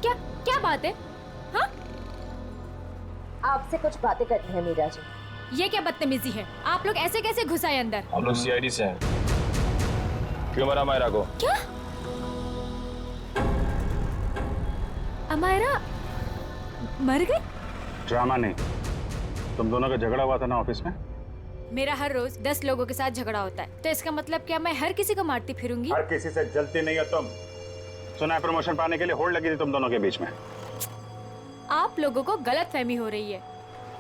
क्या क्या बात है? हाँ, आपसे कुछ बातें करनी है मीरा जी। ये क्या बदतमीजी है? आप लोग ऐसे कैसे घुस आए अंदर? हम लोग सीआईडी से हैं। क्यों मरा मायरा को? क्या? अमायरा मर गई? ड्रामा नहीं, तुम दोनों का झगड़ा हुआ था ना ऑफिस में। मेरा हर रोज 10 लोगों के साथ झगड़ा होता है, तो इसका मतलब क्या मैं हर किसी को मारती फिरूंगी? हर किसी से जलती नहीं हो तुम। सुना है प्रमोशन पाने के लिए होड़ लगी थी तुम दोनों के बीच में। आप लोगों को गलत फहमी हो रही है,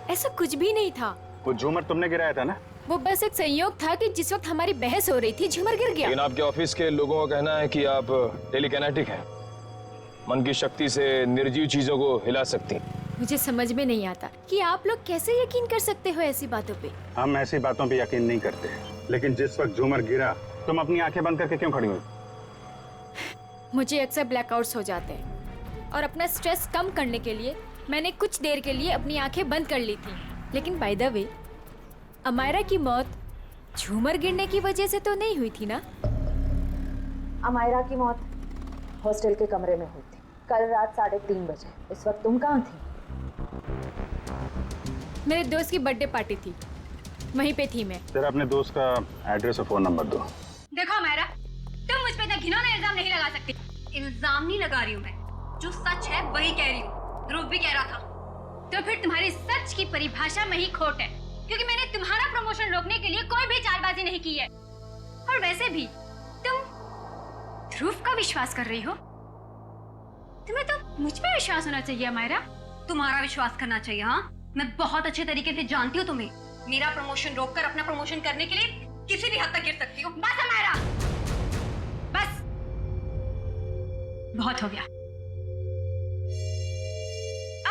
ऐसा कुछ भी नहीं था। वो झूमर तुमने गिराया था ना? वो बस एक संयोग था कि जिस वक्त हमारी बहस हो रही थी झूमर गिर गया। लेकिन आपके ऑफिस के लोगों का कहना है कि आप टेलीकिनेटिक हैं, मन की शक्ति से निर्जीव चीजों को हिला सकती। मुझे समझ में नहीं आता कि आप लोग कैसे यकीन कर सकते हो ऐसी बातों पे। हम ऐसी बातों पे यकीन नहीं करते, लेकिन जिस वक्त झूमर गिरा तुम अपनी आंखें बंद करके क्यों खड़ी हुई? मुझे अक्सर ब्लैकआउट्स हो जाते हैं और अपना स्ट्रेस कम करने के लिए मैंने कुछ देर के लिए अपनी आंखें बंद कर ली थी। लेकिन बाय द वे, अमायरा की मौत झूमर गिरने की वजह से तो नहीं हुई थी ना? अमायरा की मौत हॉस्टल के कमरे में हुई थी कल रात 3:30 बजे। इस वक्त तुम कहाँ थी? मेरे दोस्त की बर्थडे पार्टी थी, वहीं पे थी मैं। तेरा अपने दोस्त का एड्रेस और फोन नंबर दो। देखो अमायरा, तुम मुझ पे इतना घिनौना इल्जाम नहीं लगा सकती। इल्जाम नहीं लगा रही हूँ मैं, जो सच है वही कह रही हूँ। ध्रुव भी कह रहा था। तो फिर तुम्हारी सच की परिभाषा में ही खोट है, क्योंकि मैंने तुम्हारा प्रमोशन रोकने के लिए कोई भी चालबाजी नहीं की है। और वैसे भी तुम ध्रुव का विश्वास कर रही हो? तुम्हें तो मुझ पे विश्वास होना चाहिए अमायरा। तुम्हारा विश्वास करना चाहिए। हाँ, मैं बहुत अच्छे तरीके से जानती हूँ तुम्हें। मेरा प्रमोशन रोककर अपना प्रमोशन करने के लिए किसी भी हद तक गिर सकती हो। बस अमायरा, बस बहुत हो गया।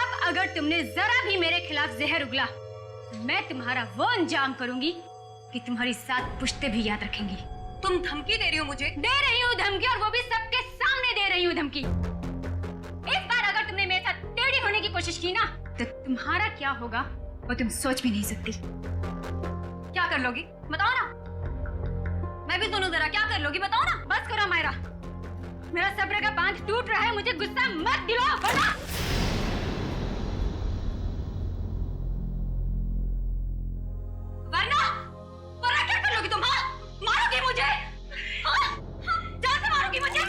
अब अगर तुमने जरा भी मेरे खिलाफ जहर उगला, मैं तुम्हारा वो अंजाम करूंगी कि तुम्हारी 7 पुश्तें भी याद रखेंगी। तुम धमकी दे रही हो मुझे? दे रही हूँ धमकी, और वो भी सबके सामने दे रही हूँ धमकी। इस बार अगर तुमने मेरे साथ टेढ़ी होने की कोशिश की ना, तो तुम्हारा क्या होगा वो तुम सोच भी नहीं सकती। क्या कर लोगी बताओ ना। मैं भी सुनूं जरा, क्या कर लोगी बताओ ना। बस करो मायरा, मेरा सब्र का बांध टूट रहा है। मुझे गुस्सा मत दिलाओ, वरना वरना क्या कर लोगी तुम? हाँ, मारोगी मुझे? हाँ? जान से मारोगी मुझे?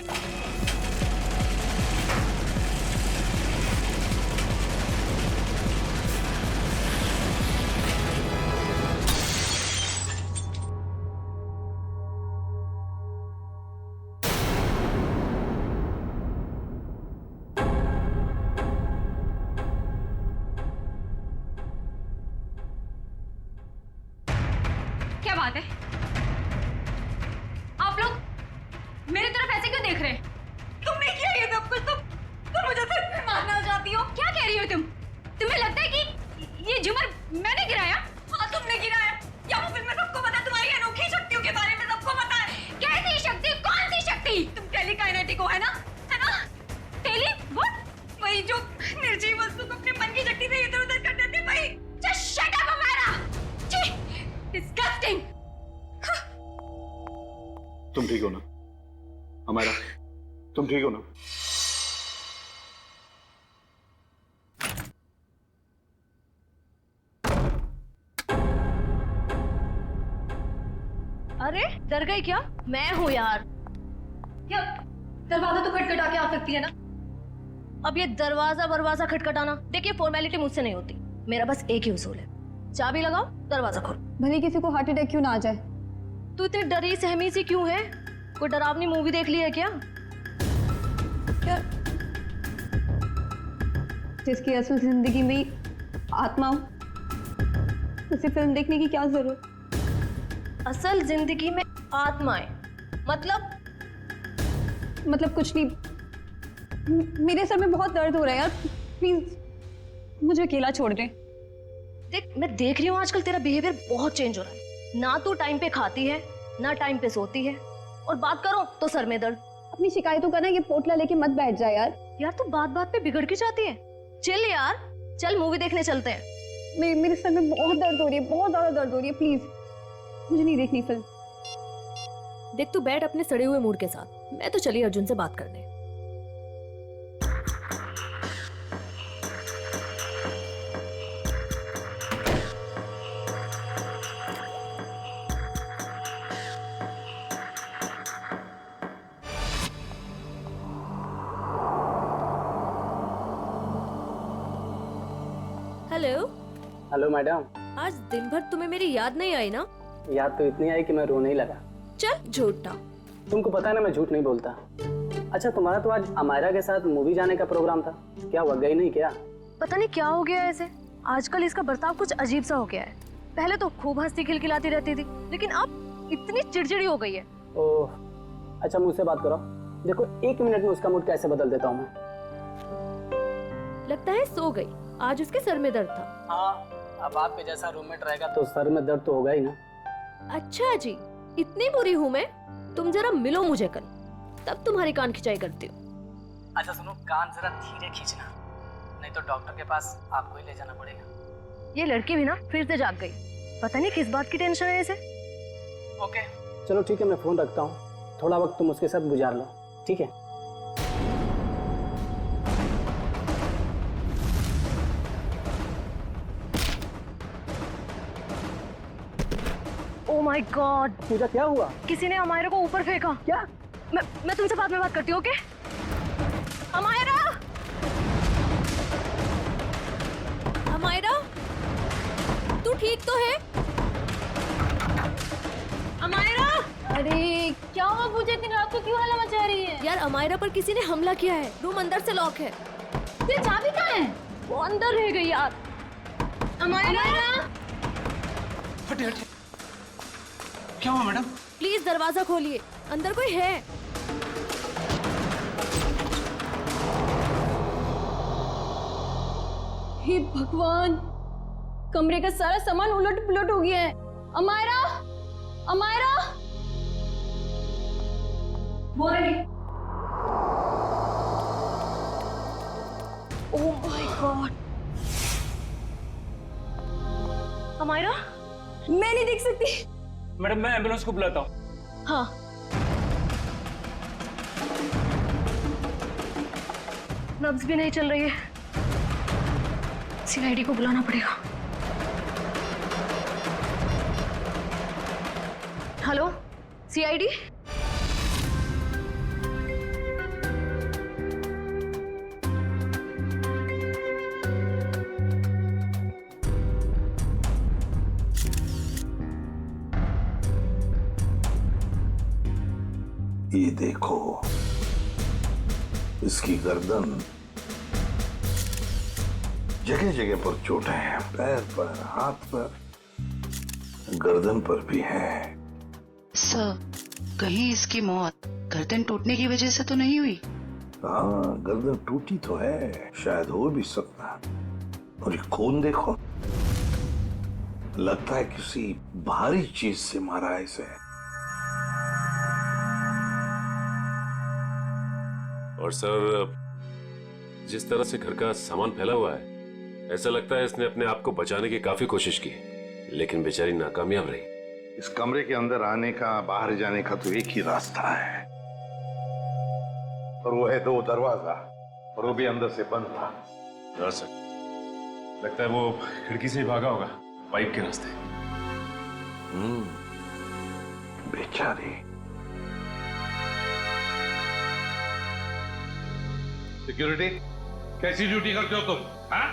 क्या बात है? आप लोग मेरी तरफ ऐसे क्यों देख रहे हैं? तुमने किया ये सब कुछ? तुम मुझे सिर्फ में मारना चाहती हो? क्या कह रही हो तुम? तुम्हें लगता है कि ये झूमर मैंने गिराया? हाँ, तुमने गिराया। या वो फिर मैं सबको पता, तुम्हारी अनोखी शक्तियों के बारे में सबको पता है। कैसी शक्ति? कौन सी शक्ति? तुम टेलीकाइनेटिक हो, है ना? है ना? Tele what? वही जो निर्जीव वस्तु को अपने मन की शक्ति से इधर उधर कर देते, वही। Just shut up Amaira. छी, डिस्गस्टिंग। तुम ठीक हो ना अमायरा? तुम ठीक हो ना? अरे डर गई क्या? मैं हूँ यार। क्या दरवाजा तो खटखटा के आ सकती है ना? अब ये दरवाजा खटखटाना, देखिए फॉर्मेलिटी मुझसे नहीं होती। मेरा बस एक ही उसूल है, चाबी लगाओ, दरवाजा खोलो। भले किसी को हार्ट अटैक क्यों ना आ जाए। तू इतनी डरी सहमी सी क्यों है? कोई डरावनी मूवी देख ली है क्या? क्या जिसकी असल जिंदगी में ही आत्मा हो, उसे फिल्म देखने की क्या जरूरत? असल जिंदगी में आत्माएं मतलब कुछ नहीं। मेरे सर में बहुत दर्द हो रहा है यार, प्लीज मुझे अकेला छोड़ दे। देख, मैं देख रही हूँ आजकल तेरा बिहेवियर बहुत चेंज हो रहा है। ना तू टाइम पे खाती है, ना टाइम पे सोती है, और बात करो तो सर में दर्द। अपनी शिकायतों का ना ये पोटला लेके मत बैठ जा यार। यार तू बात बात पे बिगड़ के जाती है। चल यार, चल मूवी देखने चलते हैं। मेरे सर में बहुत दर्द हो रही है, बहुत ज्यादा दर्द हो रही है। प्लीज मुझे नहीं देखनी फिल्म। देख तू बैठ अपने सड़े हुए मूड के साथ, मैं तो चली अर्जुन से बात करने। हेलो। Hello madam. आज दिन भर तुम्हें मेरी याद नहीं आई ना? याद तो इतनी आई कि मैं रोने ही लगा। चल झूठा। तुमको पता है ना मैं झूठ नहीं बोलता। अच्छा तुम्हारा तो आज अमायरा के साथ मूवी जाने का प्रोग्राम था, क्या हुआ, गई नहीं क्या? पता नहीं क्या हो गया है ऐसे, आजकल इसका बर्ताव कुछ अजीब सा हो गया है। पहले तो खूब हंसती खिलखिलाती रहती थी, लेकिन अब इतनी चिड़चिड़ी हो गई है। ओह अच्छा मुझसे बात करो, देखो 1 मिनट में उसका मूड कैसे बदल देता हूँ मैं। लगता है सो गई, आज उसके सर में दर्द था। हाँ अब आपके जैसा रूममेट रहेगा तो सर में दर्द तो होगा ही ना। अच्छा जी, इतनी बुरी हूँ मैं? तुम जरा मिलो मुझे कल, तब तुम्हारी कान खिंचाई करती हूँ। अच्छा सुनो, कान जरा धीरे खींचना, नहीं तो डॉक्टर के पास आपको ही ले जाना पड़ेगा। ये लड़की भी ना फिर से जाग गई, पता नहीं किस बात की टेंशन है इसे। ओके चलो ठीक है, मैं फोन रखता हूँ, थोड़ा वक्त तुम उसके साथ गुजार लो, ठीक है? ओह माय गॉड, पूजा क्या हुआ? किसी ने अमायरा को ऊपर फेंका। क्या? मैं तुमसे बाद में बात करती हूँ, ओके? अमायरा, अमायरा, तू ठीक तो है? अमायरा! अरे क्या हुआ पूजा, इतनी रात को क्यों हल्ला मचा रही है? यार अमायरा पर किसी ने हमला किया है, रूम अंदर से लॉक है। तेरी चाबी कहाँ है? वो अंदर रह गई यार। अमायरा! हटे हटे, क्या हुआ मैडम? प्लीज दरवाजा खोलिए, अंदर कोई है। हे भगवान, कमरे का सारा सामान उलट पुलट हो गया है। अमायरा, अमायरा, वो रही। Oh my god, Amaira? मैं नहीं देख सकती। मैडम मैं एम्बुलेंस को बुलाता हूँ। हाँ नब्ज भी नहीं चल रही है, सीआईडी को बुलाना पड़ेगा। Hello CID? ये देखो, इसकी गर्दन, जगह जगह पर चोटें हैं, पैर पर, हाथ पर, गर्दन पर भी है। सर, कहीं इसकी मौत गर्दन टूटने की वजह से तो नहीं हुई? हाँ गर्दन टूटी तो है, शायद हो भी सकता। और ये खून देखो, लगता है किसी भारी चीज से मारा है इसे। और सर, जिस तरह से घर का सामान फैला हुआ है, ऐसा लगता है इसने अपने आप को बचाने की काफी कोशिश की, लेकिन बेचारी नाकामयाब रही। इस कमरे के अंदर आने का, बाहर जाने का तो एक ही रास्ता है, और वो है 2 दरवाजा, और वो भी अंदर से बंद था। हाँ सर, लगता है वो खिड़की से ही भागा होगा, पाइप के रास्ते। बेचारी। सिक्योरिटी, कैसी ड्यूटी करते हो तुम? हाँ?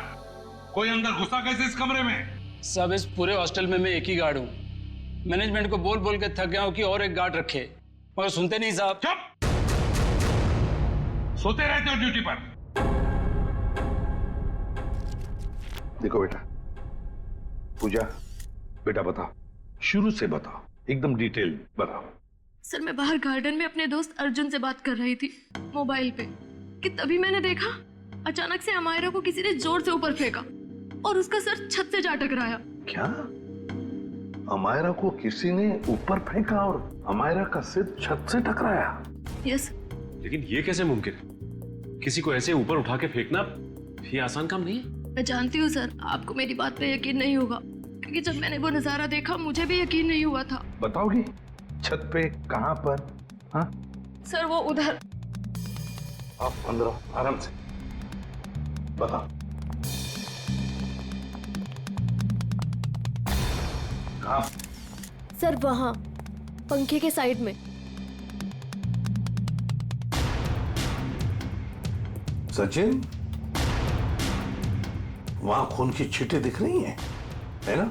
कोई अंदर घुसा कैसे इस कमरे में? सब इस पूरे हॉस्टल में मैं एक ही गार्ड हूँ। मैनेजमेंट को बोल बोल के थक गया हूँ कि और एक गार्ड रखे, मगर सुनते नहीं साहब। चुप! सोते रहते हो ड्यूटी पर। देखो बेटा, पूजा बेटा बताओ, शुरू से बताओ, एकदम डिटेल बताओ। सर मैं बाहर गार्डन में अपने दोस्त अर्जुन से बात कर रही थी मोबाइल पे, कि तभी मैंने देखा अचानक से अमायरा को किसी ने जोर से ऊपर फेंका और उसका सर छत से जा टकराया। क्या? अमायरा को किसी ने ऊपर फेंका और अमायरा का सिर छत से टकराया? यस। लेकिन ये कैसे मुमकिन है? किसी को ऐसे ऊपर उठा के फेंकना ये आसान काम नहीं है। मैं जानती हूँ सर, आपको मेरी बात पे यकीन नहीं होगा, क्योंकि जब मैंने वो नजारा देखा मुझे भी यकीन नहीं हुआ था। बताओगे छत पे कहाँ पर? हाँ सर वो उधर। आप अंदर आराम से बताओ। कहाँ? सर वहां पंखे के साइड में। सचिन, वहां खून की छींटें दिख रही हैं, है ना?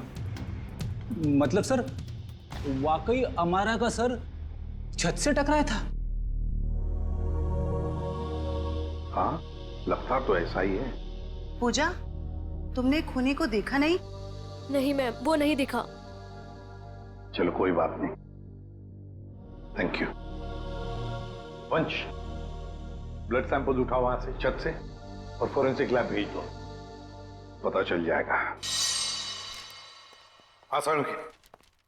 मतलब सर, वाकई अमायरा का सर छत से टकराया था? हाँ, लगता तो ऐसा ही है। पूजा, तुमने खूनी को देखा नहीं? नहीं मैम, वो नहीं दिखा। चलो कोई बात नहीं, थैंक यू। वंश, ब्लड सैंपल उठाओ वहां से, छत से, और फोरेंसिक लैब भेज दो, पता चल जाएगा। आसान की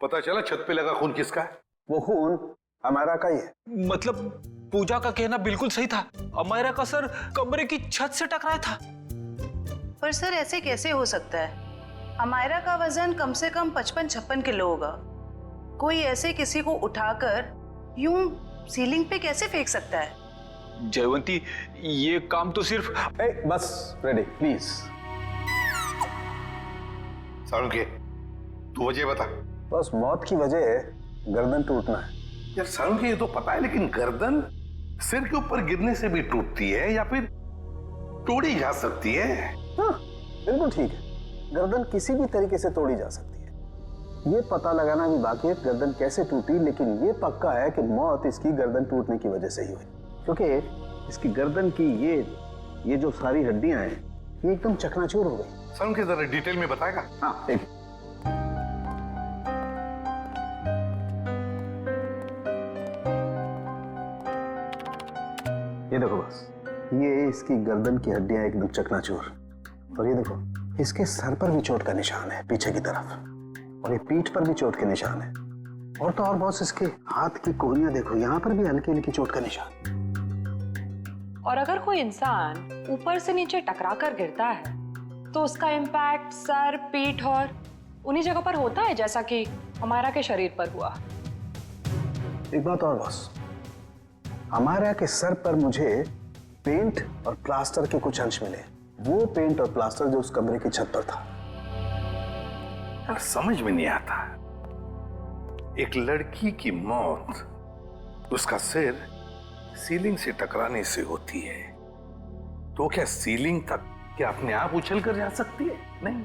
पता चला छत पे लगा खून किसका है? वो खून अमायरा का ही है। मतलब पूजा का कहना बिल्कुल सही था, अमायरा का सर कमरे की छत से टकराया था। पर सर ऐसे कैसे हो सकता है? अमायरा का वजन कम से कम 55-56 किलो होगा। कोई ऐसे किसी को उठाकर यूं सीलिंग पे कैसे फेंक सकता है? जयवंती, ये काम तो सिर्फ बस रेडी प्लीज। सारुण के, तू वजह बता। बस मौत की वजह गर्दन टूटना है। यार सारुण के, ये तो पता है, लेकिन गर्दन सिर के ऊपर गिरने से भी टूटती है या फिर तोड़ी जा सकती है? हाँ, बिल्कुल ठीक है, गर्दन किसी भी तरीके से तोड़ी जा सकती है। ये पता लगाना भी बाकी है गर्दन कैसे टूटी, लेकिन ये पक्का है कि मौत इसकी गर्दन टूटने की वजह से ही हुई, क्योंकि इसकी गर्दन की ये जो सारी हड्डियां हैं ये एकदम चकनाचूर हो गई। सारुण के, जरा डिटेल में बताएगा? हाँ, एक ये देखो, बस ये इसकी गर्दन की हड्डियां एकदम चकनाचूर, और ये देखो इसके सर पर भी चोट का निशान है पीछे की तरफ, और ये पीठ पर भी चोट के निशान है, और तो और बॉस इसके हाथ की कोहनियां देखो, यहाँ पर भी हल्की हल्की चोट का निशान। और अगर कोई इंसान ऊपर से नीचे टकरा कर गिरता है तो उसका इम्पैक्ट सर, पीठ और उन्हीं जगह पर होता है जैसा कि अमायरा के शरीर पर हुआ। एक बात और बॉस, अमायरा के सर पर मुझे पेंट और प्लास्टर के कुछ अंश मिले, वो पेंट और प्लास्टर जो उस कमरे की छत पर था। यार समझ में नहीं आता, एक लड़की की मौत उसका सिर सीलिंग से टकराने से होती है, तो क्या सीलिंग तक क्या अपने आप उछल कर जा सकती है? नहीं।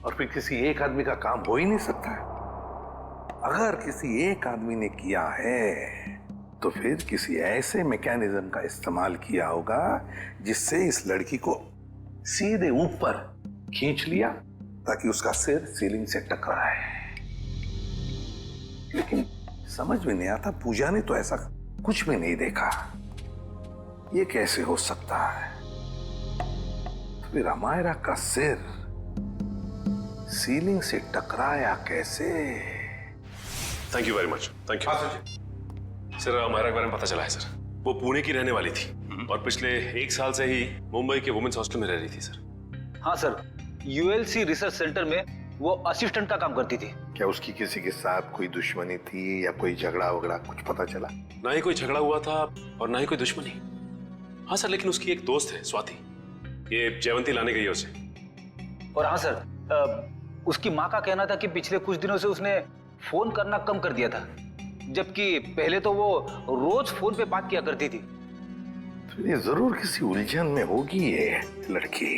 और फिर किसी एक आदमी का काम हो ही नहीं सकता है। अगर किसी एक आदमी ने किया है तो फिर किसी ऐसे मैकेनिज्म का इस्तेमाल किया होगा जिससे इस लड़की को सीधे ऊपर खींच लिया ताकि उसका सिर सीलिंग से टकराए। लेकिन समझ में नहीं आता, पूजा ने तो ऐसा कुछ भी नहीं देखा, ये कैसे हो सकता है? तो फिर अमायरा का सिर सीलिंग से टकराया कैसे? Thank you very much, thank you. Sir, Amaira के बारे में पता चला है सर, वो पुणे की रहने वाली थी और पिछले 1 साल से ही मुंबई के वुमेन्स हॉस्टल में रह रही थी सर। हाँ सर, यूएलसी रिसर्च सेंटर में वो असिस्टेंट का काम करती थी। क्या उसकी किसी के साथ कोई दुश्मनी थी या कोई झगड़ा वगड़ा कुछ पता चला? ना ही कोई झगड़ा हुआ था और ना ही कोई दुश्मनी। हाँ सर, लेकिन उसकी एक दोस्त है स्वाति, ये जयवंती लाने गई है उसे। और हाँ सर, उसकी माँ का कहना था कि पिछले कुछ दिनों से उसने फोन करना कम कर दिया था, जबकि पहले तो वो रोज फोन पे बात किया करती थी। तो ये जरूर किसी उलझन में होगी ये लड़की,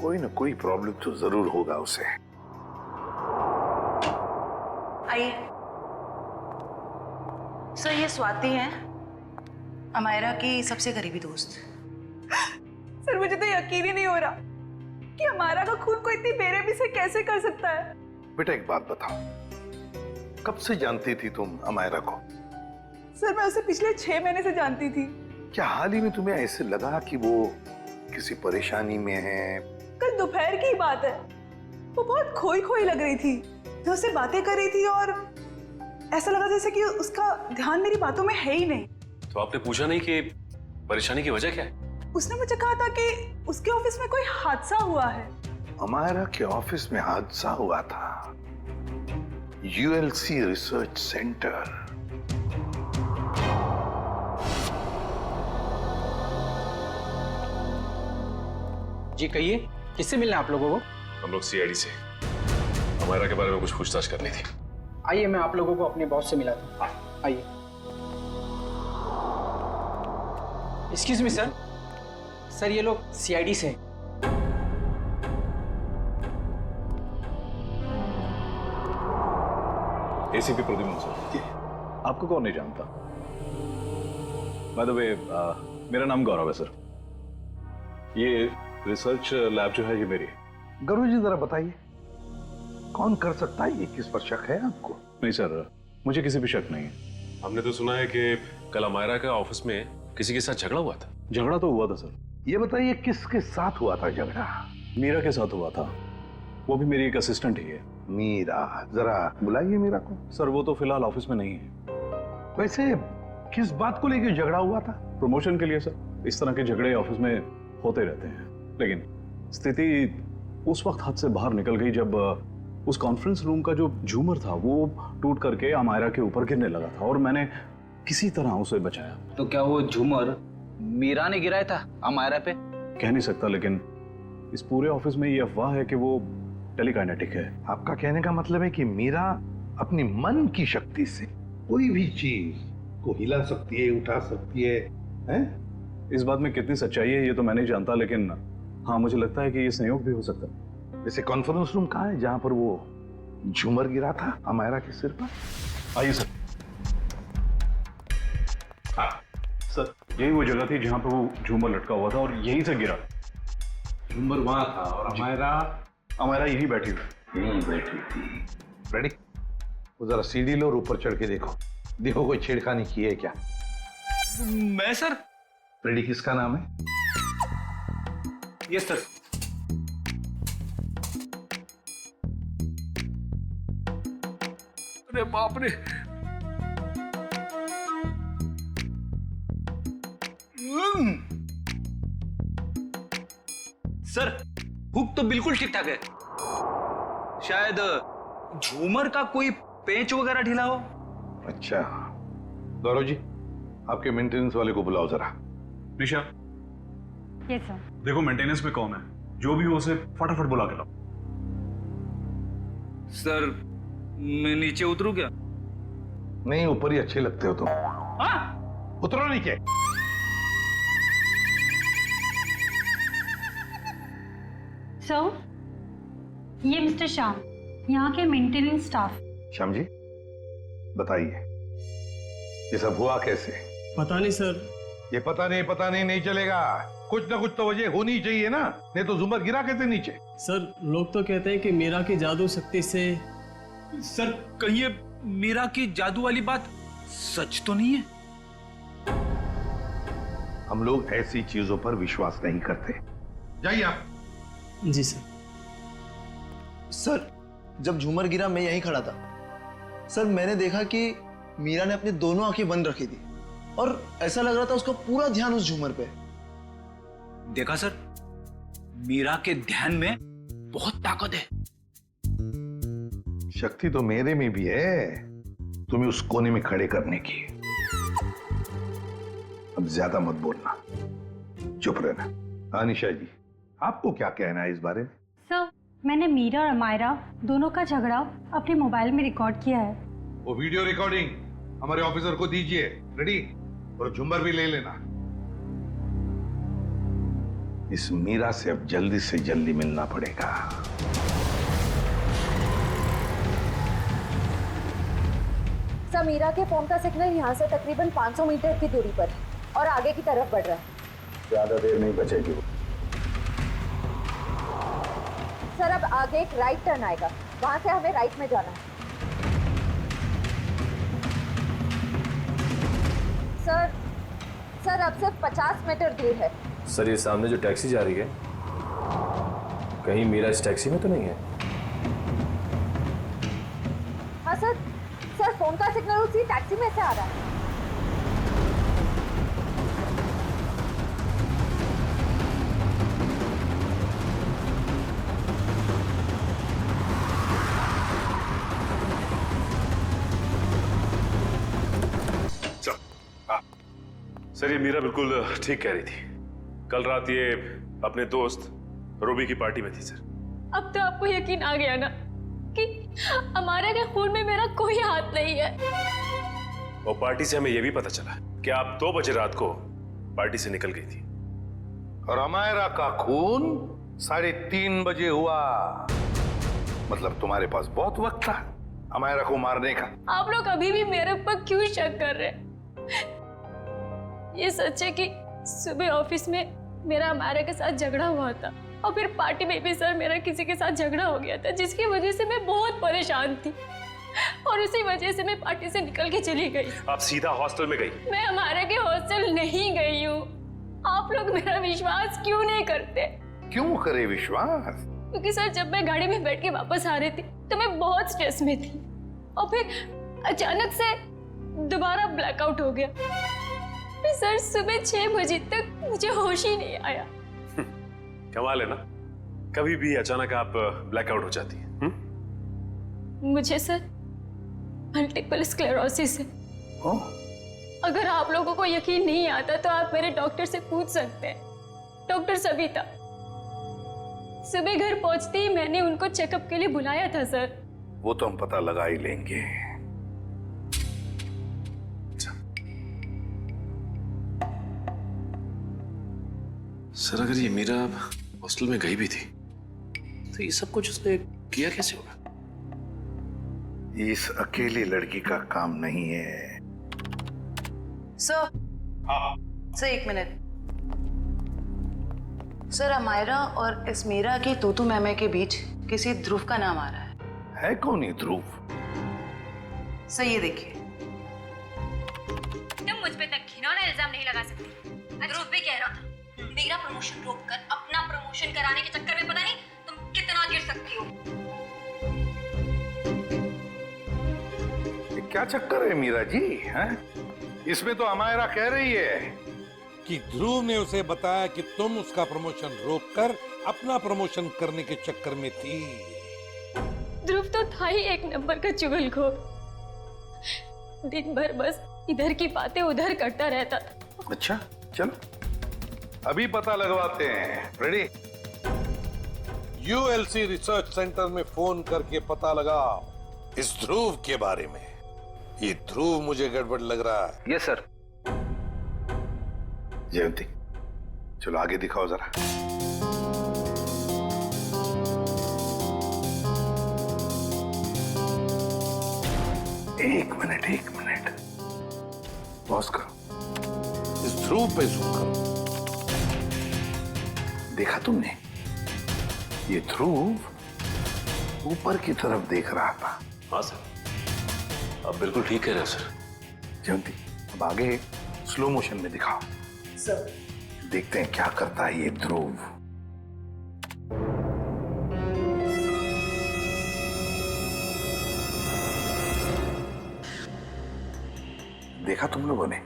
कोई ना कोई प्रॉब्लम तो जरूर होगा उसे। आइए सर, ये स्वाति हैं, अमायरा की सबसे करीबी दोस्त। सर, मुझे तो यकीन ही नहीं हो रहा कि अमायरा का खून कोई इतनी बेरहमी से कैसे कर सकता है। बेटा एक बात बताओ, कब से जानती थी तुम अमायरा को? सर, मैं उसे पिछले 6 महीने से जानती थी। क्या हाल ही में तुम्हें ऐसे लगा कि वो किसी परेशानी में है? कल दोपहर की बात है, वो बहुत खोई खोई लग रही थी। मैं उससे बातें कर रही थी और ऐसा लगा जैसे कि उसका ध्यान मेरी बातों में है ही नहीं। तो आपने पूछा नहीं कि परेशानी की वजह क्या है? उसने मुझे कहा था कि उसके ऑफिस में कोई हादसा हुआ है। अमायरा के ऑफिस में हादसा हुआ था? ULC research centre. जी कहिए, किससे मिलना है आप लोगों को? हम लोग सीआईडी से अमायरा के बारे में कुछ पूछताछ करनी थी। आइए, मैं आप लोगों को अपने बॉस से मिला दूं। आइए। एक्सक्यूज मी सर, सर ये लोग सीआईडी से हैं। ACP Pradyuman sir. आपको कौन नहीं जानता? बाय द वे, मेरा नाम गौरव है सर। ये रिसर्च लैब जो है ये मेरी है। गौरव जी जरा बताइए, कौन कर सकता है ये? किस पर शक है आपको? नहीं सर, मुझे किसी भी शक नहीं है। हमने तो सुना है कि कल अमायरा का ऑफिस में किसी के साथ झगड़ा हुआ था। झगड़ा तो हुआ था सर। ये बताइए किसके साथ हुआ था झगड़ा? मीरा के साथ हुआ था, वो भी मेरी एक असिस्टेंट ही है। मीरा, जरा बुलाइए मीरा को। सर वो तो फिलहाल ऑफिस में नहीं है। वैसे किस बात को लेकर झगड़ा हुआ था? प्रमोशन के लिए सर। इस तरह के झगड़े ऑफिस में होते रहते हैं, लेकिन स्थिति उस वक्त हाथ से बाहर निकल गई जब उस कॉन्फ्रेंस रूम का जो झूमर था वो टूट करके अमायरा के ऊपर गिरने लगा था और मैंने किसी तरह उसे बचाया। तो क्या वो झूमर मीरा ने गिराया था अमायरा पे? कह नहीं सकता, लेकिन इस पूरे ऑफिस में ये अफवाह है कि वो टेलीकाइनेटिक है। आपका कहने का मतलब है कि मीरा अपनी मन की शक्ति से कोई भी चीज को हिला सकती है, उठा सकती है, हैं? इस बात में कितनी सच्चाई है ये तो मैं नहीं जानता, लेकिन हाँ मुझे लगता है कि ये संयोग भी हो सकता है। वैसे कॉन्फ्रेंस रूम कहाँ है जहां पर वो झूमर गिरा था अमायरा के सिर पर? आइए सर। हाँ सर, यही वो जगह थी जहां पर वो झूमर लटका हुआ था और यहीं से गिरा। झूमर वहां था और अमायरा यहीं बैठी हुई। यहीं बैठी थी। रेडी? वो जरा सीढ़ी लो और ऊपर चढ़ के देखो, देखो कोई छेड़खानी की है क्या? मैं सर? रेडी, किसका नाम है? Yes sir. अरे बाप रे, सर हुक तो बिल्कुल ठीक ठाक है, शायद झूमर का कोई पेंच वगैरह ढीला हो। अच्छा, गौरव जी आपके मेंटेनेंस वाले को बुलाओ जरा। निशा, यस सर। देखो मेंटेनेंस में कौन है, जो भी हो उसे फटाफट बुला के लाओ। सर मैं नीचे उतरूं क्या? नहीं, ऊपर ही अच्छे लगते हो तुम। हाँ? उतरो नीचे। सर, ये मिस्टर श्याम, यहाँ के मेंटेनेंस स्टाफ। श्याम जी बताइए, ये सब हुआ कैसे? पता नहीं सर। ये पता नहीं नहीं चलेगा, कुछ ना कुछ तो वजह होनी चाहिए ना, नहीं तो झूमर गिरा कैसे नीचे? सर लोग तो कहते हैं कि मीरा की जादू शक्ति से। सर कहीं ये मीरा की जादू वाली बात सच तो नहीं है? हम लोग ऐसी चीजों पर विश्वास नहीं करते। जाइए आप। जी सर। सर जब झूमर गिरा मैं यहीं खड़ा था सर, मैंने देखा कि मीरा ने अपनी दोनों आंखें बंद रखी थी और ऐसा लग रहा था उसका पूरा ध्यान उस झूमर पे। देखा सर, मीरा के ध्यान में बहुत ताकत है। शक्ति तो मेरे में भी है तुम्हें उस कोने में खड़े करने की। अब ज्यादा मत बोलना, चुप रहना। अनिशा जी आपको क्या कहना है इस बारे में? सर, मैंने मीरा और अमायरा दोनों का झगड़ा अपने मोबाइल में रिकॉर्ड किया है। वो वीडियो रिकॉर्डिंग हमारे ऑफिसर को दीजिए। रेडी? और झुम्बर भी ले लेना। इस मीरा से अब जल्दी से जल्दी मिलना पड़ेगा। सर, मीरा के फोन का सिग्नल यहाँ से तकरीबन 500 मीटर की दूरी पर है और आगे की तरफ बढ़ रहा है। ज्यादा देर नहीं बचेगी। सर अब आगे एक राइट टर्न आएगा, वहां से हमें राइट में जाना है। सर अब सिर्फ 50 मीटर दूर है। सर ये सामने जो टैक्सी जा रही है, कहीं मीरा इस टैक्सी में तो नहीं है? हाँ सर, फोन का सिग्नल उसी टैक्सी में से आ रहा है। सर ये मीरा बिल्कुल ठीक कह रही थी। कल रात ये अपने दोस्त रूबी की पार्टी में थी सर। अब तो आपको यकीन आ गया ना कि अमायरा के खून में मेरा कोई हाथ नहीं है। और पार्टी से हमें यह भी पता चला कि आप 2 बजे रात को पार्टी से निकल गई थी। और अमायरा का खून 3:30 बजे हुआ। मतलब तुम्हारे पास बहुत वक्त था। अमायरा को मारने का? आप लोग अभी भी मेरे ऊपर क्यों शक कर रहे हैं? ये सच है कि सुबह ऑफिस में मेरा अमायरा के साथ झगड़ा हुआ था और फिर पार्टी में भी सर मेरा किसी के साथ झगड़ा हो गया था, जिसकी वजह से मैं बहुत परेशान थी और उसी वजह से मैं पार्टी से निकल के चली गई। आप सीधा हॉस्टल में गई? मैं अमायरा के हॉस्टल नहीं गई हूँ। आप लोग मेरा विश्वास क्यों नहीं करते? क्यों करे विश्वास? क्योंकि सर जब मैं गाड़ी में बैठ के वापस आ रही थी तो मैं बहुत स्ट्रेस में थी और फिर अचानक से दोबारा ब्लैकआउट हो गया। फिर सर सुबह 6 बजे तक मुझे होश ही नहीं आया। कमाल है ना, कभी भी अचानक आप ब्लैकआउट हो जाती है। मुझे सर मल्टीपल स्क्लेरोसिस है। अगर आप लोगों को यकीन नहीं आता तो आप मेरे डॉक्टर से पूछ सकते हैं, डॉक्टर सविता। सुबह घर पहुंचते ही मैंने उनको चेकअप के लिए बुलाया था सर। वो तो हम पता लगा ही लेंगे। सर अगर ये मीरा हॉस्टल में गई भी थी तो ये सब कुछ उसने किया कैसे होगा? इस अकेली लड़की का काम नहीं है। Sir, sir 1 minute. Sir Amaira और इस मीरा की तूतू मैमे के बीच किसी ध्रुव का नाम आ रहा है कौन ये ध्रुव? सर ये देखिए। तुम मुझ पे तक घिनौना इल्जाम नहीं लगा सकती। ध्रुव भी कह रहा था मेरा प्रमोशन रोककर अपना प्रमोशन कराने के चक्कर में पता नहीं तुम कितना गिर सकती हो। ये क्या चक्कर है मीरा जी? हैं? इसमें तो अमायरा कह रही है कि ध्रुव ने उसे बताया कि तुम उसका प्रमोशन रोककर अपना प्रमोशन करने के चक्कर में थी। ध्रुव तो था ही एक नंबर का चुगलखोर। दिन भर बस इधर की बातें उधर करता रहता था। अच्छा चलो अभी पता लगवाते हैं। रेडी? यूएलसी रिसर्च सेंटर में फोन करके पता लगा इस ध्रुव के बारे में। ये ध्रुव मुझे गड़बड़ लग रहा है। Yes sir. जयंती चलो आगे दिखाओ जरा। एक मिनट पॉज करो। इस ध्रुव पे जूम करो। देखा तुमने? ये ध्रुव ऊपर की तरफ देख रहा था। हाँ सर, आप बिल्कुल ठीक कह रहे हो सर। जयंती अब आगे स्लो मोशन में दिखाओ। सर देखते हैं क्या करता है ये ध्रुव। देखा तुम लोगों ने?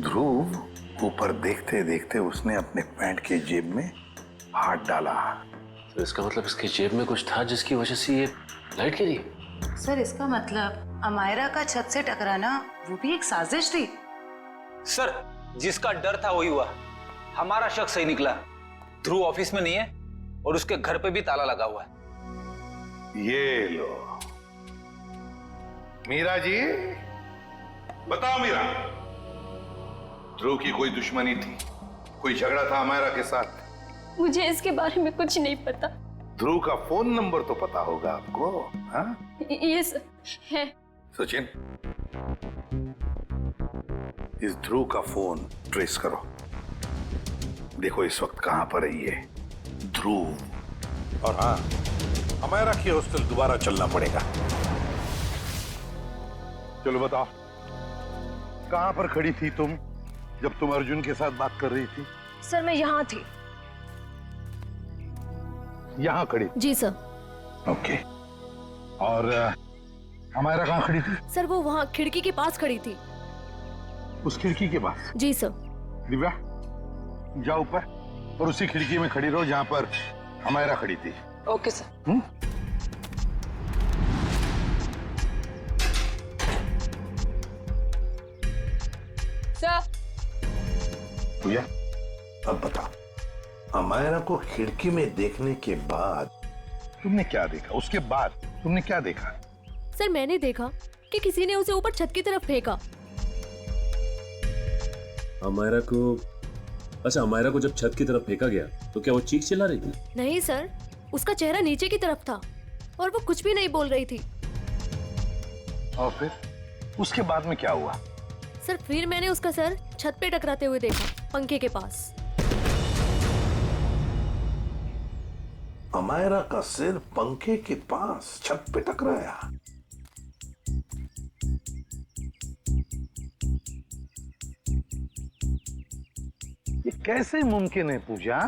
ध्रुव ऊपर देखते देखते उसने अपने पैंट के जेब में हाथ डाला। तो इसका मतलब इसकी जेब में कुछ था जिसकी वजह से ये लाइट गिरी। सर इसका मतलब अमायरा का छत से टकराना वो भी एक साजिश थी। सर जिसका डर था वही हुआ। हमारा शक सही निकला। ध्रुव ऑफिस में नहीं है और उसके घर पे भी ताला लगा हुआ है। ये लो मीरा जी, बताओ मीरा, ध्रुव की कोई दुश्मनी थी? कोई झगड़ा था अमायरा के साथ? मुझे इसके बारे में कुछ नहीं पता। ध्रुव का फोन नंबर तो पता होगा आपको? हाँ? ये है। सचिन इस ध्रुव का फोन ट्रेस करो। देखो इस वक्त कहां पर है ये ध्रुव। और हाँ, अमायरा की हॉस्टल दोबारा चलना पड़ेगा। चलो बताओ कहां पर खड़ी थी तुम जब तुम अर्जुन के साथ बात कर रही थी? सर मैं यहाँ थी। यहां खड़ी? जी सर। ओके। और अमायरा कहां खड़ी थी? सर वो वहाँ खिड़की के पास खड़ी थी। उस खिड़की के पास? जी सर। दिव्या जाओ ऊपर और उसी खिड़की में खड़ी रहो जहां पर अमायरा खड़ी थी। Okay sir. सर। भैया अब बताओ, अमायरा को खिड़की में देखने के बाद तुमने क्या देखा? उसके बाद तुमने क्या देखा? सर मैंने देखा कि किसी ने उसे ऊपर छत की तरफ फेंका। अमायरा को, अच्छा अमायरा को जब छत की तरफ फेंका गया तो क्या वो चीख चिल्ला रही थी? नहीं सर, उसका चेहरा नीचे की तरफ था और वो कुछ भी नहीं बोल रही थी। और फिर उसके बाद में क्या हुआ? सर फिर मैंने उसका सर छत पे टकराते हुए देखा, पंखे के पास। अमायरा का सिर पंखे के पास छत पे टकराया। ये कैसे मुमकिन है पूजा?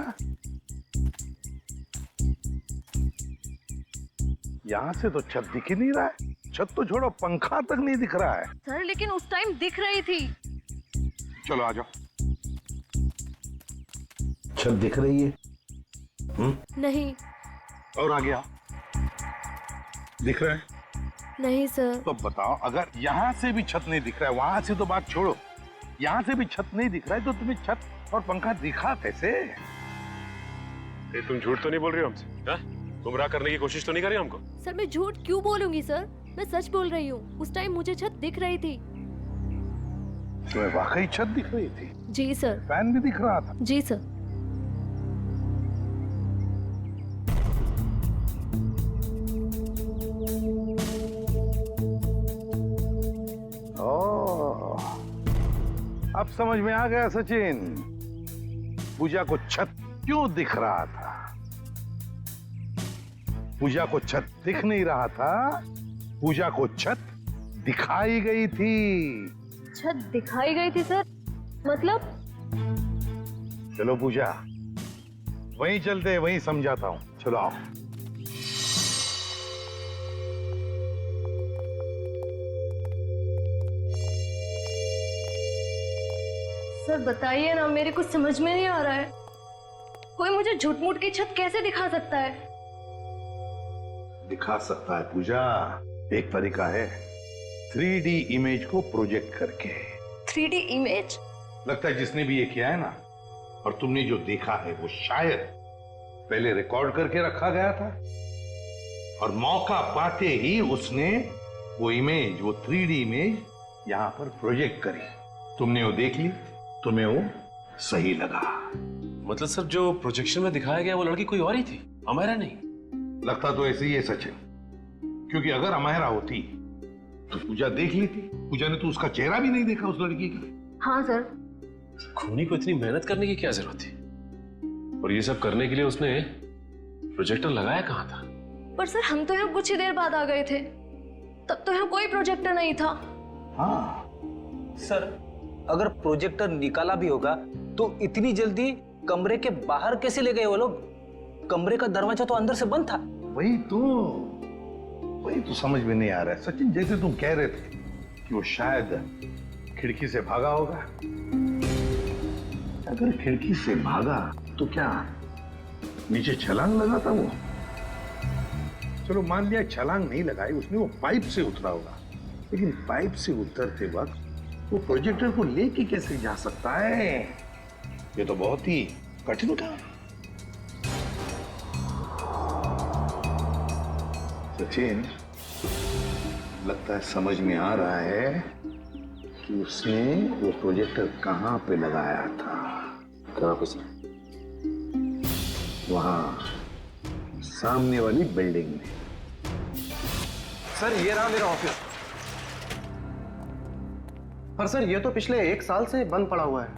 यहां से तो छत दिख ही नहीं रहा है। छत तो छोड़ो, पंखा तक नहीं दिख रहा है। सर लेकिन उस टाइम दिख रही थी। चलो आ जाओ। छत दिख रही है? नहीं। और आ गया? दिख रहा है? नहीं सर। तो बताओ, अगर यहाँ से भी छत नहीं दिख रहा है, वहां से तो बात छोड़ो, यहाँ से भी छत नहीं दिख रहा है, तो तुम्हें छत और पंखा दिखा कैसे? ये तुम झूठ तो नहीं बोल रही हो हमसे? हाँ? गुमराह करने की कोशिश तो नहीं कर रही हमको? सर मैं झूठ क्यों बोलूंगी सर, मैं सच बोल रही हूँ। उस टाइम मुझे छत दिख रही थी। तुम्हें वाकई छत दिख रही थी? जी सर। फैन भी दिख रहा था? जी सर। ओह, अब समझ में आ गया सचिन, पूजा को छत क्यों दिख रहा था। पूजा को छत दिख नहीं रहा था, पूजा को छत दिखाई गई थी। छत दिखाई गई थी सर? मतलब? चलो पूजा, वहीं चलते हैं, वहीं समझाता हूं। चलो आओ। सर बताइए ना, मेरे कुछ समझ में नहीं आ रहा है। कोई मुझे झूठ मूठ की छत कैसे दिखा सकता है? दिखा सकता है पूजा, एक तरीका है, 3D इमेज को प्रोजेक्ट करके। 3D image? लगता है जिसने भी ये किया है ना, और तुमने जो देखा है वो शायद पहले रिकॉर्ड करके रखा गया था, और मौका पाते ही उसने वो इमेज, वो 3D इमेज यहां पर प्रोजेक्ट करी। तुमने वो देख ली, तुम्हें वो सही लगा। मतलब सर जो प्रोजेक्शन में दिखाया गया वो लड़की कोई और ही थी, अमायरा नहीं? लगता तो ऐसे ही है सचिन, क्योंकि अगर अमायरा होती तो पूजा देख लेती। पूजा ने तो उसका चेहरा भी नहीं देखा उस लड़की का। हाँ सर। खूनी को इतनी मेहनत करने की क्या जरूरत थी? और ये सब करने के लिए उसने प्रोजेक्टर लगाया कहाँ था? पर सर हम तो यहाँ कुछ ही देर बाद आ गए थे, तब तो यहाँ कोई प्रोजेक्टर नहीं था। हाँ सर, अगर प्रोजेक्टर निकाला भी होगा तो इतनी जल्दी कमरे के बाहर कैसे ले गए वो लोग? कमरे का दरवाजा तो अंदर से बंद था। वही तो समझ में नहीं आ रहा है सचिन। जैसे तुम कह रहे थे कि वो शायद खिड़की से भागा होगा, अगर खिड़की से भागा तो क्या नीचे छलांग लगा था वो? चलो मान लिया छलांग नहीं लगाई उसने, वो पाइप से उतरा होगा, लेकिन पाइप से उतरते वक्त वो प्रोजेक्टर को लेके कैसे जा सकता है? ये तो बहुत ही कठिन काम है सचिन। लगता है समझ में आ रहा है कि उसने वो प्रोजेक्टर कहां पे लगाया था। कहां पे सर? वहां सामने वाली बिल्डिंग में। सर ये रहा मेरा ऑफिस। पर सर ये तो पिछले 1 साल से बंद पड़ा हुआ है।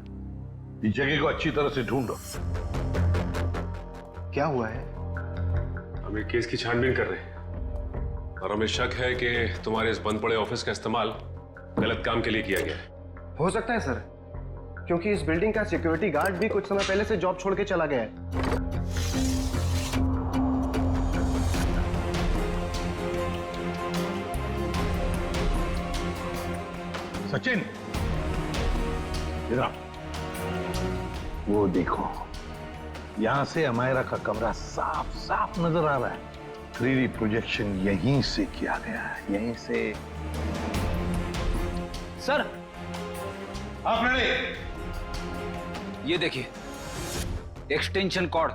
इस जगह को अच्छी तरह से ढूंढो। क्या हुआ है? हम एक केस की छानबीन कर रहे हैं और हमें शक है कि तुम्हारे इस बंद पड़े ऑफिस का इस्तेमाल गलत काम के लिए किया गया है। हो सकता है सर, क्योंकि इस बिल्डिंग का सिक्योरिटी गार्ड भी कुछ समय पहले से जॉब छोड़ के चला गया है। सचिन इधर, वो देखो यहां से अमायरा का कमरा साफ साफ नजर आ रहा है। 3D प्रोजेक्शन यहीं से किया गया है, यहीं से। सर आप रेडी? ये देखिए extension cord.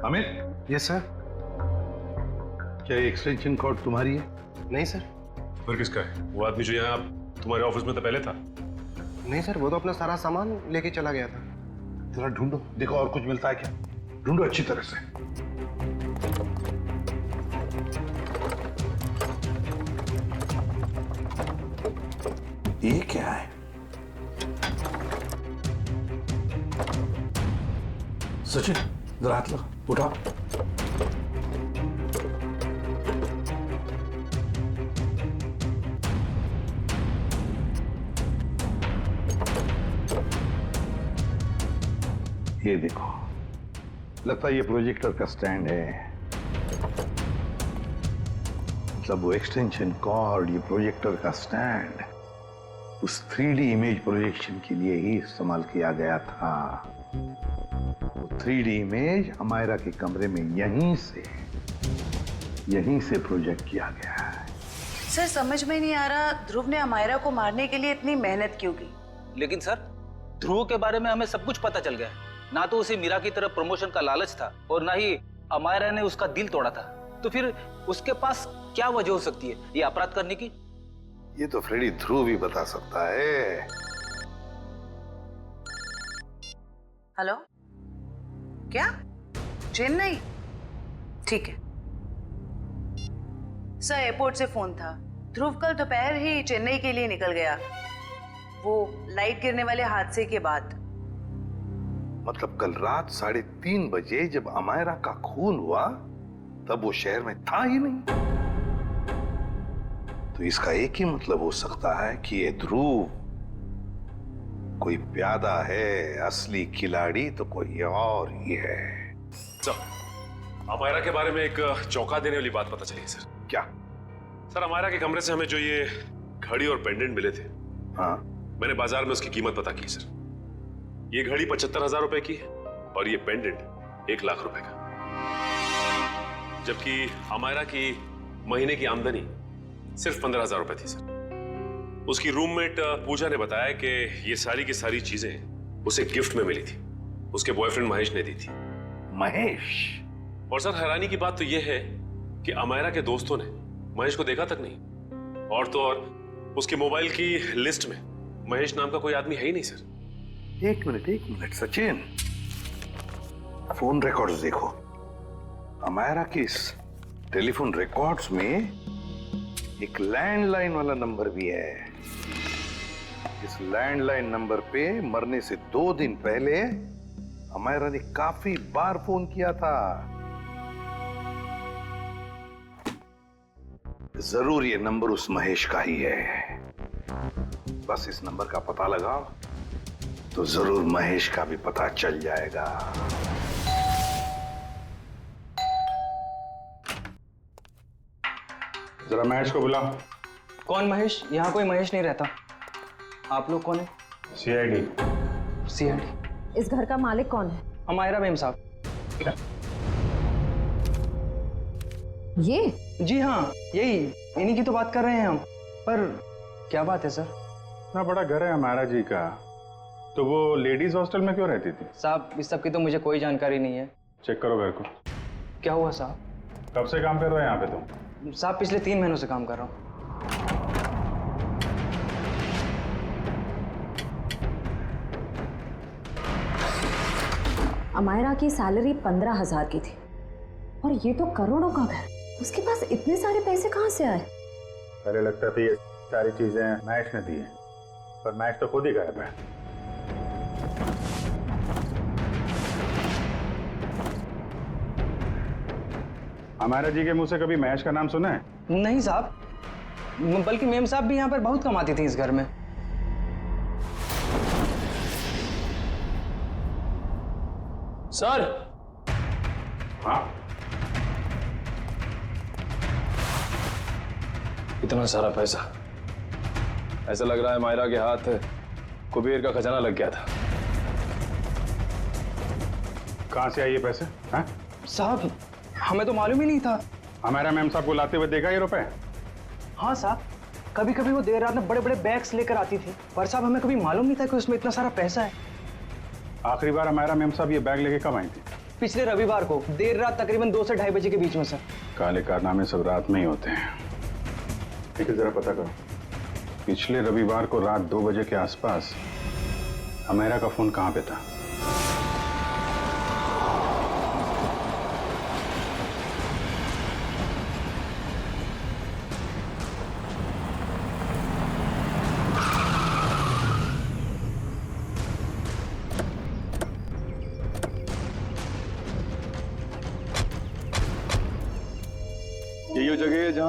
Amit. Yes sir. क्या ये एक्सटेंशन कॉर्ड तुम्हारी है? नहीं सर। फिर किसका है? वो आदमी जो यहाँ तुम्हारे ऑफिस में तो पहले था। नहीं सर, वो तो अपना सारा सामान लेके चला गया था। जरा ढूंढो, देखो और कुछ मिलता है क्या। ढूंढो अच्छी तरह से। ये क्या है? सचिन जरा हाथ लगा, उठाओ। ये देखो, लगता है ये प्रोजेक्टर का स्टैंड है। मतलब वो एक्सटेंशन कॉर्ड, ये प्रोजेक्टर का स्टैंड उस 3D इमेज प्रोजेक्शन के लिए ही इस्तेमाल किया गया था। वो 3D इमेज अमायरा के कमरे में यहीं से प्रोजेक्ट किया गया है। सर समझ में नहीं आ रहा ध्रुव ने अमायरा को मारने के लिए इतनी मेहनत क्यों की। लेकिन सर, ध्रुव के बारे में हमें सब कुछ पता चल गया। ना तो उसे मीरा की तरफ प्रमोशन का लालच था और ना ही अमायरा ने उसका दिल तोड़ा था। तो फिर उसके पास क्या वजह हो सकती है ये अपराध करने की? ये तो फ्रेडी ध्रुव ही बता सकता है। हेलो, क्या चेन्नई? ठीक है सर, एयरपोर्ट से फोन था। ध्रुव कल दोपहर ही चेन्नई के लिए निकल गया, वो लाइट गिरने वाले हादसे के बाद। मतलब कल रात 3:30 बजे जब अमायरा का खून हुआ तब वो शहर में था ही नहीं। तो इसका एक ही मतलब हो सकता है कि ये ध्रुव कोई प्यादा है, असली खिलाड़ी तो कोई और ही है। अमायरा के बारे में एक चौंका देने वाली बात पता चली सर। क्या? सर, अमायरा के कमरे से हमें जो ये घड़ी और पेंडेंट मिले थे, हाँ, मैंने बाजार में उसकी कीमत पता की सर। ये घड़ी 75,000 रुपए की है और ये पेंडेंट 1 लाख रुपए का। जबकि अमायरा की महीने की आमदनी सिर्फ 15,000 रुपए थी सर। उसकी रूममेट पूजा ने बताया कि ये सारी की सारी चीजें उसे गिफ्ट में मिली थी, उसके बॉयफ्रेंड महेश ने दी थी। महेश? और सर, हैरानी की बात तो यह है कि अमायरा के दोस्तों ने महेश को देखा तक नहीं। और तो और उसके मोबाइल की लिस्ट में महेश नाम का कोई आदमी है ही नहीं सर। एक मिनट सचिन, फोन रिकॉर्ड्स देखो। अमायरा के इस टेलीफोन रिकॉर्ड्स में एक लैंडलाइन वाला नंबर भी है। इस लैंडलाइन नंबर पे मरने से 2 दिन पहले अमायरा ने काफी बार फोन किया था। जरूर ये नंबर उस महेश का ही है। बस इस नंबर का पता लगाओ तो जरूर महेश का भी पता चल जाएगा। जरा महेश को बुलाओ। कौन महेश? यहाँ कोई महेश नहीं रहता। आप लोग कौन है? सीआईडी। इस घर का मालिक कौन है? अमायरा मेम साहब। ये? जी हाँ, यही, इन्हीं की तो बात कर रहे हैं हम। पर क्या बात है सर? इतना बड़ा घर है अमायरा जी का, तो वो लेडीज हॉस्टल में क्यों रहती थी? साहब, इस सब की तो मुझे कोई जानकारी नहीं है। चेक करो घर को। क्या हुआ साहब? कब से काम कर रहे हो यहाँ पे तुम? साहब, पिछले 3 महीनों से काम कर रहा हूँ। अमायरा की सैलरी 15,000 की थी और ये तो करोड़ों का घर। उसके पास इतने सारे पैसे कहाँ से आए? पहले लगता था ये सारी चीजें महेश ने दी है, पर महेश तो खुद ही गायब है। अमायरा जी के मुंह से कभी महेश का नाम सुना है? नहीं साहब, बल्कि मेम साहब भी यहाँ पर बहुत कमाती थी इस घर में। सर। हाँ? इतना सारा पैसा, ऐसा लग रहा है मायरा के हाथ कुबेर का खजाना लग गया था। कहाँ से आए ये पैसे? हैं? साहब, हमें तो मालूम ही नहीं था। अमायरा मैम साहब को लाते हुए देखा ये रुपए? हाँ साहब, कभी कभी वो देर रात में बड़े बड़े बैग्स लेकर आती थी, पर साहब हमें कभी मालूम नहीं था कि उसमें इतना सारा पैसा है। आखिरी बार अमायरा मैम साहब ये बैग लेके कब आई थी? पिछले रविवार को देर रात तकरीबन 2 से 2:30 बजे के बीच में सर। काले कारनामे सब रात में ही होते हैं। ठीक है, जरा पता करो पिछले रविवार को रात 2 बजे के आसपास अमायरा का फोन कहाँ पे था?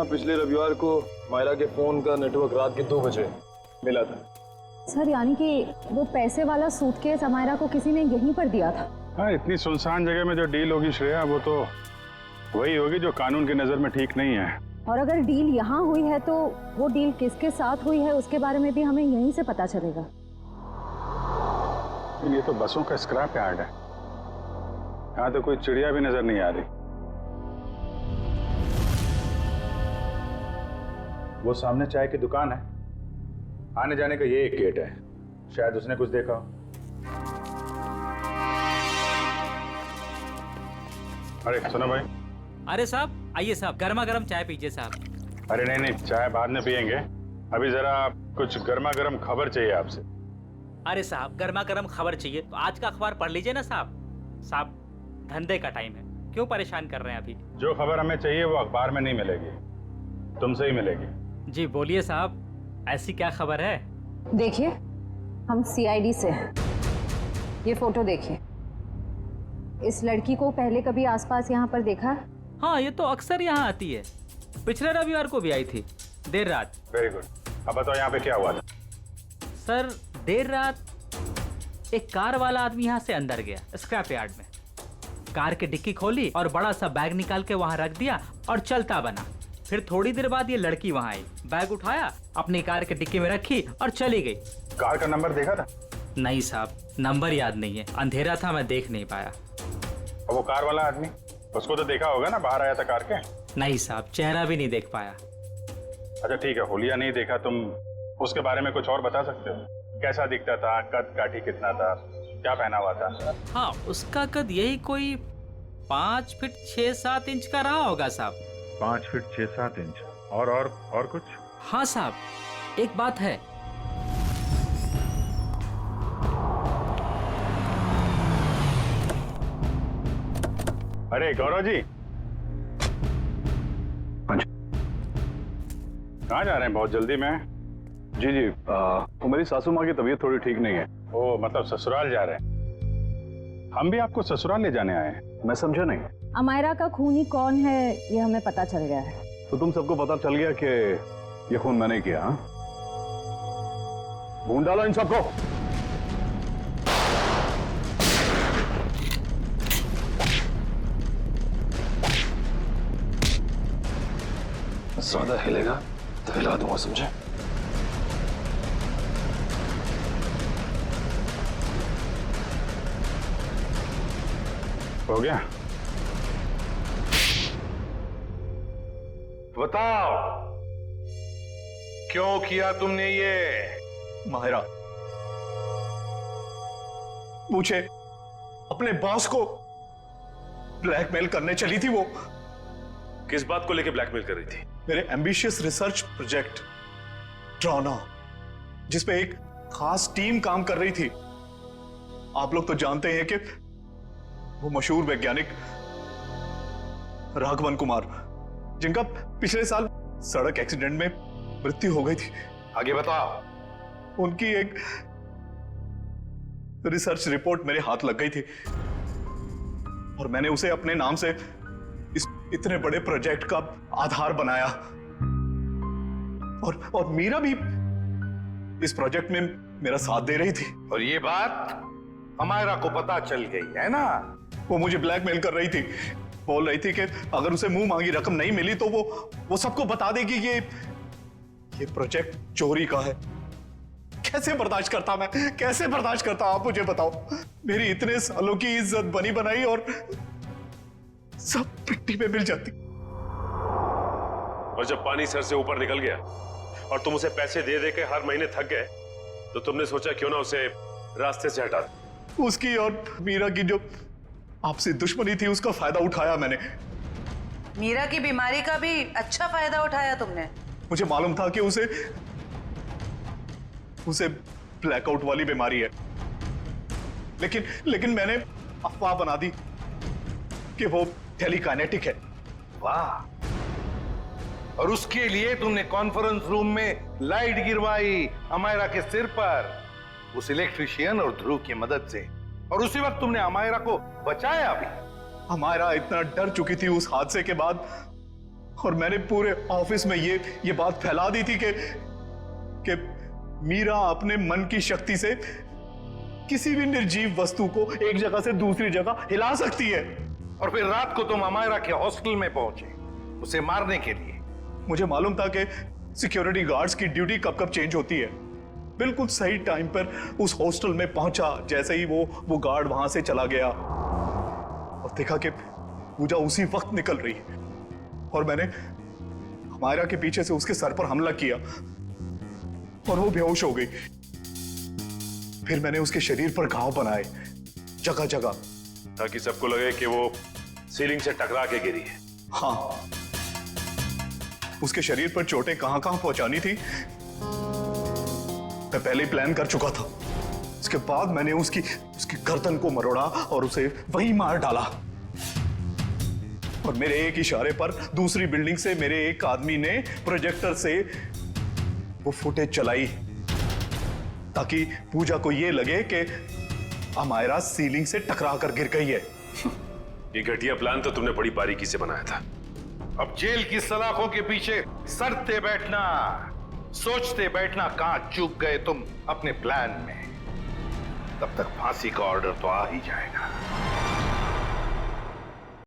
यहाँ पिछले रविवार को मायरा के फोन का नेटवर्क रात के 2 बजे मिला था। सर यानी कि वो पैसे वाला सूटकेस अमायरा को किसी ने यहीं पर दिया था? हाँ, इतनी सुनसान जगह में जो डील होगी श्रेया, वो तो वही होगी जो कानून की नजर में ठीक नहीं है। और अगर डील यहाँ हुई है तो वो डील किसके साथ हुई है उसके बारे में भी हमें यहीं से पता चलेगा। ये तो बसों का स्क्रैप यार्ड है, यहाँ तो कोई चिड़िया भी नजर नहीं आ रही। वो सामने चाय की दुकान है, आने जाने का ये एक गेट है, शायद उसने कुछ देखा हो। अरे सुनो भाई। अरे साहब आइए साहब, गर्मा गर्म चाय पीजिए साहब। अरे नहीं नहीं, चाय बाद में पियेंगे, अभी जरा कुछ गर्मा गर्म खबर चाहिए आपसे। अरे साहब गर्मा गर्म खबर चाहिए तो आज का अखबार पढ़ लीजिए ना साहब। साहब धंधे का टाइम है, क्यों परेशान कर रहे हैं अभी? जो खबर हमें चाहिए वो अखबार में नहीं मिलेगी, तुमसे ही मिलेगी। जी बोलिए साहब, ऐसी क्या खबर है? देखिए, हम सीआईडी से हैं। ये फोटो देखिए, इस लड़की को पहले कभी आसपास यहाँ पर देखा है? हाँ, ये तो अक्सर यहाँ आती है, पिछले रविवार को भी आई थी देर रात। वेरी गुड, अब बताओ यहाँ पे क्या हुआ था? सर देर रात एक कार वाला आदमी यहाँ से अंदर गया स्क्रैप यार्ड में, कार की डिक्की खोली और बड़ा सा बैग निकाल के वहाँ रख दिया और चलता बना। फिर थोड़ी देर बाद ये लड़की वहाँ आई, बैग उठाया, अपनी कार की डिक्की में रखी और चली गई। कार का नंबर देखा था? नहीं साहब, नंबर याद नहीं है, अंधेरा था, मैं देख नहीं पाया। और वो कार वाला आदमी, उसको तो देखा होगा ना, बाहर आया था कार के? नहीं साहब, चेहरा भी नहीं देख पाया। अच्छा ठीक है, होलिया नहीं देखा, तुम उसके बारे में कुछ और बता सकते हो? कैसा दिखता था, कद काठी कितना था, क्या पहना हुआ था? हाँ, उसका कद यही कोई 5 फीट 6-7 इंच का रहा होगा साहब। 5 फीट 6-7 इंच। और कुछ? हाँ साहब, एक बात है। अरे गौरव जी, कहाँ जा रहे हैं बहुत जल्दी में? जी वो मेरी सासू माँ की तबीयत थोड़ी ठीक नहीं है। ओ मतलब ससुराल जा रहे हैं? हम भी आपको ससुराल ले जाने आए हैं। मैं समझा नहीं। अमायरा का खूनी कौन है ये हमें पता चल गया है। तो तुम सबको पता चल गया कि ये खून मैंने किया? ढूंढ डालो इन सबको। ज्यादा हिलेगा तो हिला दूंगा, समझे? हो गया? बताओ क्यों किया तुमने ये? माहिरा, मुझे अपने बॉस को ब्लैकमेल करने चली थी। वो किस बात को लेके ब्लैकमेल कर रही थी? मेरे एम्बिशियस रिसर्च प्रोजेक्ट ड्रोना, जिसपे एक खास टीम काम कर रही थी। आप लोग तो जानते हैं कि वो मशहूर वैज्ञानिक राघवन कुमार, जिनका पिछले साल सड़क एक्सीडेंट में मृत्यु हो गई थी। आगे बताओ। उनकी एक रिसर्च रिपोर्ट मेरे हाथ लग गई थी और मैंने उसे अपने नाम से इस इतने बड़े प्रोजेक्ट का आधार बनाया। और मीरा भी इस प्रोजेक्ट में मेरा साथ दे रही थी। और ये बात अमायरा को पता चल गई है ना? वो मुझे ब्लैकमेल कर रही थी, बोल रही थी कि अगर उसे मुंह मांगी रकम नहीं मिली तो वो सबको बता देगी कि ये प्रोजेक्ट चोरी का है। कैसे बर्दाश्त करता मैं, कैसे बर्दाश्त करता? आप मुझे बताओ। मेरी इतने सालों की इज्जत बनी बनाई और सब मिट्टी में मिल जाती। और जब पानी सर से ऊपर निकल गया और तुम उसे पैसे दे दे के हर महीने थक गए, तो तुमने सोचा क्यों ना उसे रास्ते से हटा दे। उसकी और मीरा की जो आपसे दुश्मनी थी, उसका फायदा उठाया मैंने। मीरा की बीमारी का भी अच्छा फायदा उठाया तुमने। मुझे मालूम था कि उसे ब्लैकआउट वाली बीमारी है, लेकिन मैंने अफवाह बना दी कि वो टेलीकाइनेटिक है। वाह! और उसके लिए तुमने कॉन्फ्रेंस रूम में लाइट गिरवाई अमायरा के सिर पर, उस इलेक्ट्रिशियन और ध्रुव की मदद से। और उसी वक्त तुमने अमायरा को बचाया भी। अमायरा इतना डर चुकी थी उस हादसे के बाद और मैंने पूरे ऑफिस में ये बात फैला दी थी कि मीरा अपने मन की शक्ति से किसी भी निर्जीव वस्तु को एक जगह से दूसरी जगह हिला सकती है। और फिर रात को तुम अमायरा के हॉस्टल में पहुंचे उसे मारने के लिए। मुझे मालूम था कि सिक्योरिटी गार्ड्स की ड्यूटी कब कब चेंज होती है। बिल्कुल सही टाइम पर उस हॉस्टल में पहुंचा। जैसे ही वो गार्ड वहां से चला गया और देखा कि पूजा उसी वक्त निकल रही है, और मैंने अमायरा के पीछे से उसके सर पर हमला किया और वो बेहोश हो गई। फिर मैंने उसके शरीर पर घाव बनाए जगह जगह, ताकि सबको लगे कि वो सीलिंग से टकरा के गिरी है। हाँ, उसके शरीर पर चोटें कहां कहां पहुंचानी थी मैं पहले ही प्लान कर चुका था। उसके बाद मैंने उसकी गर्दन को मरोड़ा और उसे वहीं मार डाला। और मेरे एक इशारे पर दूसरी बिल्डिंग से मेरे एक आदमी ने प्रोजेक्टर से वो फुटेज चलाई ताकि पूजा को यह लगे कि अमायरा सीलिंग से टकरा कर गिर गई है। ये घटिया प्लान तो तुमने बड़ी बारीकी से बनाया था। अब जेल की सलाखों के पीछे सरते बैठना, सोचते बैठना कहां चूक गए तुम अपने प्लान में। तब तक फांसी का ऑर्डर तो आ ही जाएगा।